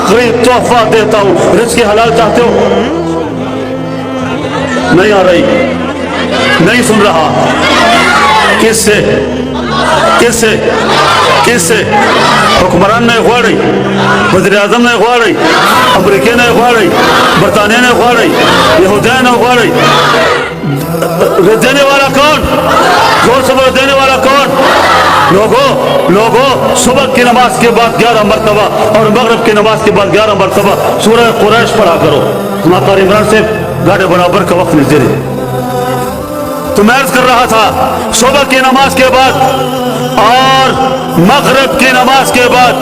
आखिरी तोहफा देता हूँ। रिज़्क़ हलाल चाहते हो? नहीं आ रही, नहीं सुन रहा। किससे किससे किससे? हुक्मरान ने ख्वाड़ी, वज़ीर आज़म ने ख्वाड़ी, अमरीका ने ख्वाड़ी, बरतानिया ने ख्वाड़ी, यहूदिया ने ख्वाड़ी। देने वाला कौन? जोर से बोलो, देने वाला कौन? लोगों सुबह की नमाज के बाद 11 मरतबा और मगरिब की नमाज के बाद 11 मरतबा सूरह कुरैश पढ़ा करो। माता इमरान से गाड़े बराबर का वक्त नहीं दे रहे। तो मैं अर्ज कर रहा था, सुबह की नमाज के बाद और मगरिब की नमाज के बाद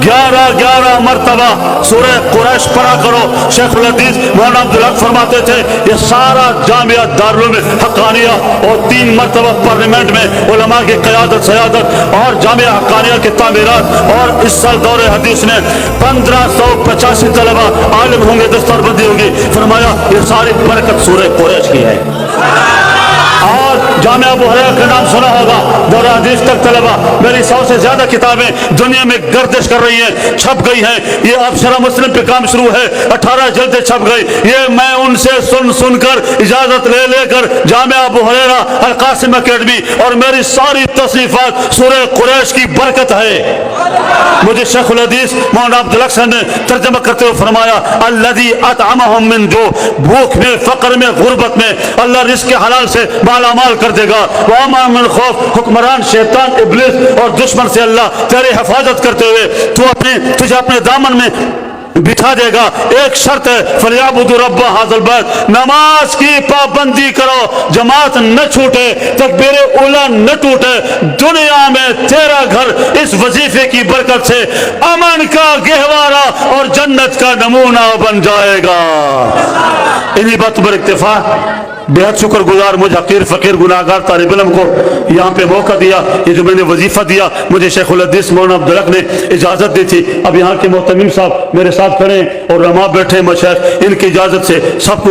11 मरतबा सूरह कुरैश पढ़ा करो। शेखुल हदीस मौलाना अब्दुल हक फरमाते थे, ये सारा जामिया दारुल हक्कानिया और 3 मरतबा पार्लियामेंट में उलमा की क़यादत सयादत और जामिया हक्कानिया के तामीरात, और इस साल दौरे हदीस में 1585 तलबा आलिम होंगे, दस्तरबंदी होगी। फरमाया ये सारी बरकत सूरह कुरैश की है। और जामिया अबू हुरैरा का नाम सुना होगा, दौरा हदीस तक तलबा, मेरी 100 से ज्यादा किताबें दुनिया में गर्दिश कर रही हैं, छप गई हैं। ये अब शरह मुस्लिम पे काम शुरू है, 18 जल्दें छप गई। ये मैं उनसे सुनकर इजाजत लेकर जामिया अबू हुरैरा अल कासिम अकेडमी, और मेरी सारी तसनीफात सूरह कुरैश की बरकत है। मुझे शेखुल हदीस मौलाना अब्दुल हक ने तर्जमा करते हुए फरमाया, अल्लज़ी अतअमहुम मिन जो, भूख में, फक्र में, गुर्बत में अल्लाह रिज़्क़ हलाल से मालामाल कर देगा। वअमा मिन खौफ, हुक्मरान शैतान इब्लिस और दुश्मन से अल्लाह तेरी हिफाजत करते हुए तुझे अपने दामन में बिठा देगा। एक शर्त है, फलियाबुदु रब्ब हाज़िल बैत, नमाज की पाबंदी करो, जमात न छूटे, तकबीरे उला न टूटे। दुनिया में तेरा घर इस वजीफे की बरकत से अमन का गहवारा और जन्नत का नमूना बन जाएगा। इन्हीं बात पर इक्तिफा, बेहद शुक्रगुजार मुझे हकीर फ़कीर गुनाहगार तालिब इल्म को यहाँ पे मौका दिया। ये जो मैंने वजीफ़ा दिया, मुझे शेखुल हदीस मौलाना अब्दुल हक ने इजाज़त दी थी। अब यहाँ के मोहतमीम साहब मेरे साथ खड़े और रमा बैठे मशाइख, इनकी इजाज़त से सबको